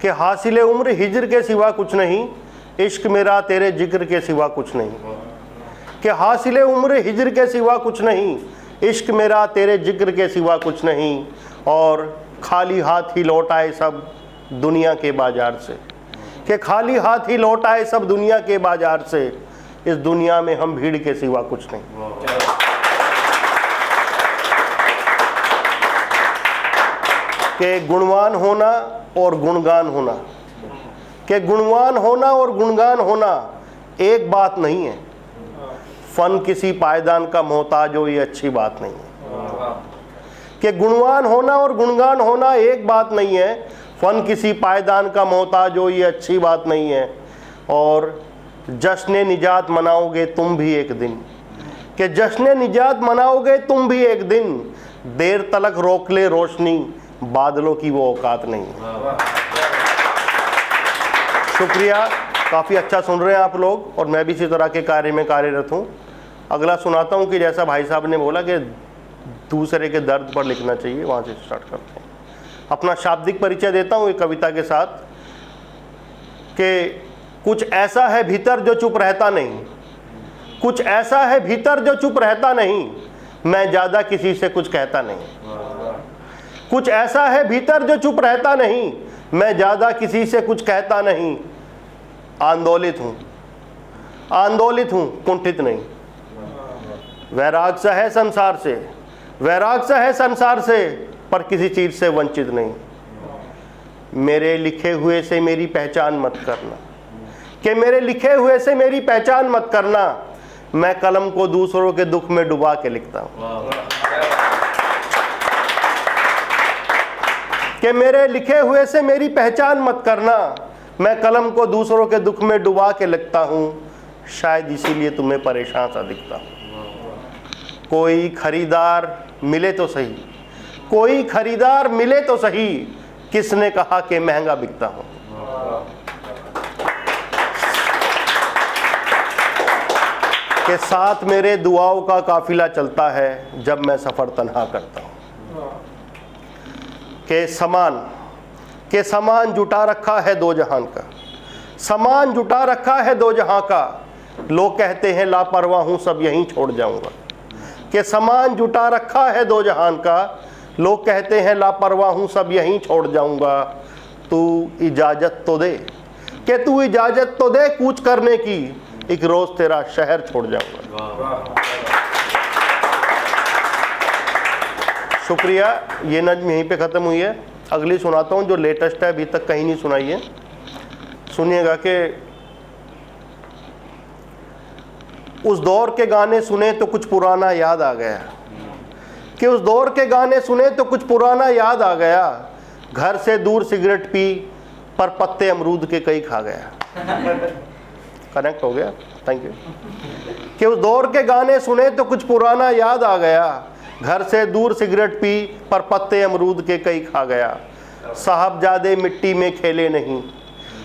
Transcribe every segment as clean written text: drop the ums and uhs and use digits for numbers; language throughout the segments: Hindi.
कि हासिल उम्र हिज्र के सिवा कुछ नहीं, इश्क मेरा तेरे जिक्र के सिवा कुछ नहीं। कि हासिल उम्र हिज्र के सिवा कुछ नहीं, इश्क मेरा तेरे जिक्र के सिवा कुछ नहीं, और खाली हाथ ही लौट आए सब दुनिया के बाजार से। कि खाली हाथ ही लौट आए सब दुनिया के बाजार से, इस दुनिया में हम भीड़ के सिवा कुछ नहीं। कि गुणवान होना और गुणगान होना, कि गुणवान होना और गुणगान होना एक बात नहीं है। फन किसी पायदान का मोहताज हो, ये अच्छी बात नहीं है। कि गुणवान होना और गुणगान होना एक बात नहीं है, फन किसी पायदान का मोहताज हो, ये अच्छी बात नहीं है। और जश्न निजात मनाओगे तुम भी एक दिन, कि जश्न निजात मनाओगे तुम भी एक दिन, देर तलक रोक ले रोशनी बादलों की वो औकात नहीं है। शुक्रिया, काफ़ी अच्छा सुन रहे हैं आप लोग, और मैं भी इसी तरह के कार्य में कार्यरत हूँ। अगला सुनाता हूँ कि जैसा भाई साहब ने बोला कि दूसरे के दर्द पर लिखना चाहिए, वहाँ से स्टार्ट करते हैं। अपना शाब्दिक परिचय देता हूँ एक कविता के साथ कि कुछ ऐसा है भीतर जो चुप रहता नहीं, कुछ ऐसा है भीतर जो चुप रहता नहीं, मैं ज़्यादा किसी से कुछ कहता नहीं। कुछ ऐसा है भीतर जो चुप रहता नहीं, मैं ज़्यादा किसी से कुछ कहता नहीं। आंदोलित हूँ, आंदोलित हूँ, कुंठित नहीं। वैराग सा है संसार से, वैराग सा है संसार से, पर किसी चीज़ से वंचित नहीं। मेरे लिखे हुए से मेरी पहचान मत करना, कि मेरे लिखे हुए से मेरी पहचान मत करना, मैं कलम को दूसरों के दुख में डुबा के लिखता हूँ। कि मेरे लिखे हुए से मेरी पहचान मत करना, मैं कलम को दूसरों के दुख में डुबा के लिखता हूँ, शायद इसीलिए तुम्हें परेशान सा दिखता हूँ। कोई खरीदार मिले तो सही, कोई खरीदार मिले तो सही, किसने कहा कि महंगा बिकता हूँ। के साथ मेरे दुआओं का काफिला चलता है जब मैं सफ़र तन्हा करता हूँ। के समान जुटा रखा है दो जहान का, समान जुटा रखा है दो जहां का, लोग कहते हैं लापरवाह हूँ सब यहीं छोड़ जाऊंगा। के समान जुटा रखा है दो जहान का, लोग कहते हैं लापरवाह हूँ सब यहीं छोड़ जाऊंगा। तू इजाज़त तो दे, कि तू इजाज़त तो दे कूच करने की, एक रोज़ तेरा शहर छोड़ जाऊंगा। शुक्रिया, ये नज़्म यहीं पे ख़त्म हुई है। अगली सुनाता हूँ जो लेटेस्ट है, अभी तक कहीं नहीं सुनाई है। सुनिएगा कि उस दौर के गाने सुने तो कुछ पुराना याद आ गया, कि उस दौर के गाने सुने तो कुछ पुराना याद आ गया, घर से दूर सिगरेट पी पर पत्ते अमरूद के कई खा गया। कनेक्ट हो गया, थैंक यू। कि उस दौर के गाने सुने तो कुछ पुराना याद आ गया, घर से दूर सिगरेट पी पर पत्ते अमरूद के कई खा गया। साहबजादे मिट्टी में खेले नहीं,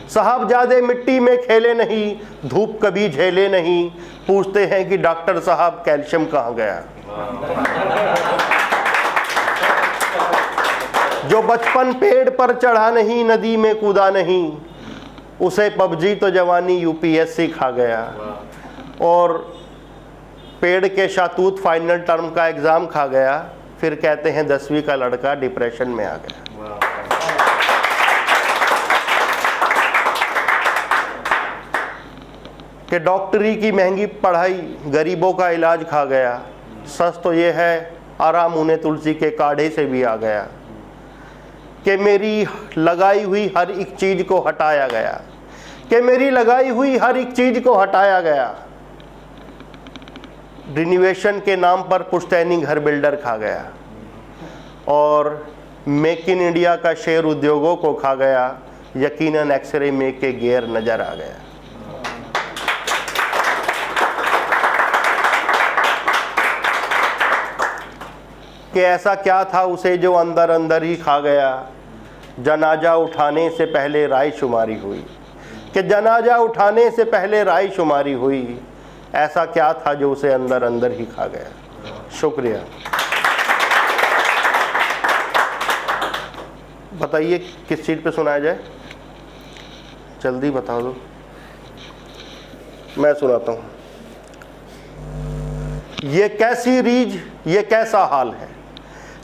साहबजादे मिट्टी में खेले नहीं, धूप कभी झेले नहीं, पूछते हैं कि डॉक्टर साहब कैल्शियम कहाँ गया। जो बचपन पेड़ पर चढ़ा नहीं, नदी में कूदा नहीं, उसे पबजी तो जवानी यूपीएससी खा गया। और पेड़ के शातूत फाइनल टर्म का एग्ज़ाम खा गया, फिर कहते हैं 10वीं का लड़का डिप्रेशन में आ गया। कि डॉक्टरी की महंगी पढ़ाई गरीबों का इलाज खा गया, सच तो ये है आराम उन्हें तुलसी के काढ़े से भी आ गया। कि मेरी लगाई हुई हर एक चीज़ को हटाया गया, कि मेरी लगाई हुई हर एक चीज़ को हटाया गया। रिनोवेशन के नाम पर पुश्तैनी घर बिल्डर खा गया, और मेक इन इंडिया का शेयर उद्योगों को खा गया, यकीनन एक्सरे में के गेयर नज़र आ गया। कि ऐसा क्या था उसे जो अंदर अंदर ही खा गया, जनाजा उठाने से पहले राय शुमारी हुई, कि जनाजा उठाने से पहले राय शुमारी हुई, ऐसा क्या था जो उसे अंदर अंदर ही खा गया। शुक्रिया। बताइए किस चीज़ पे सुनाया जाए। जल्दी बता दो, मैं सुनाता हूँ। ये कैसी रीझ, ये कैसा हाल है,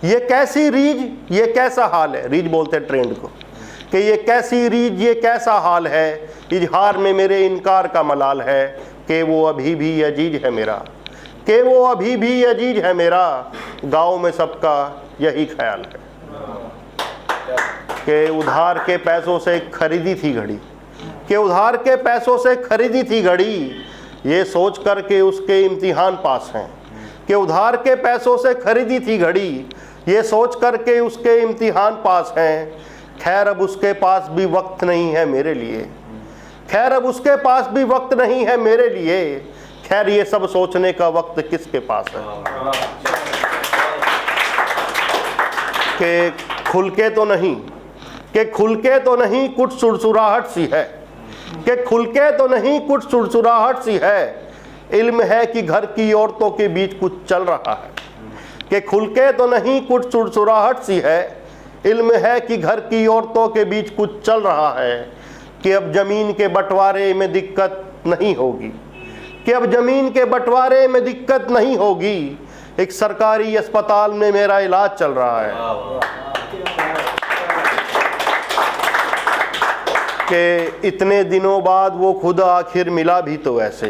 ये कैसी रीझ, ये कैसा हाल है। रीझ बोलते हैं ट्रेंड को, कि ये कैसी रीझ, ये कैसा हाल है, इजहार में मेरे इनकार का मलाल है, कि वो अभी भी अजीज है मेरा, कि वो अभी भी अजीज है मेरा, गाँव में सबका यही ख्याल है। कि उधार के पैसों से खरीदी थी घड़ी, कि उधार के पैसों से खरीदी थी घड़ी, ये सोच कर के उसके इम्तिहान पास हैं। कि उधार के पैसों से खरीदी थी घड़ी, ये सोच कर के उसके इम्तिहान पास हैं। खैर अब उसके पास भी वक्त नहीं है मेरे लिए, खैर अब उसके पास भी वक्त नहीं है मेरे लिए, खैर ये सब सोचने का वक्त किसके पास है। कि खुल के तो नहीं, कि खुल के तो नहीं कुछ सुरसुराहट सी है, कि खुल के तो नहीं कुछ सुरसुराहट सी है, इल्म है कि घर की औरतों के बीच कुछ चल रहा है। कि खुल के तो नहीं कुछ सुरसुराहट सी है, इल्म है कि घर की औरतों के बीच कुछ चल रहा है। कि अब ज़मीन के बंटवारे में दिक्कत नहीं होगी, कि अब ज़मीन के बंटवारे में दिक्कत नहीं होगी, एक सरकारी अस्पताल में मेरा इलाज चल रहा है। कि इतने दिनों बाद वो खुदा आखिर मिला भी तो ऐसे,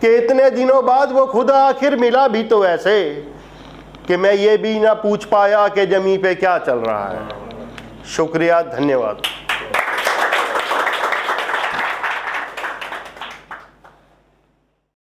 कि इतने दिनों बाद वो खुदा आखिर मिला भी तो ऐसे, कि मैं ये भी ना पूछ पाया कि ज़मीन पे क्या चल रहा है। शुक्रिया, धन्यवाद।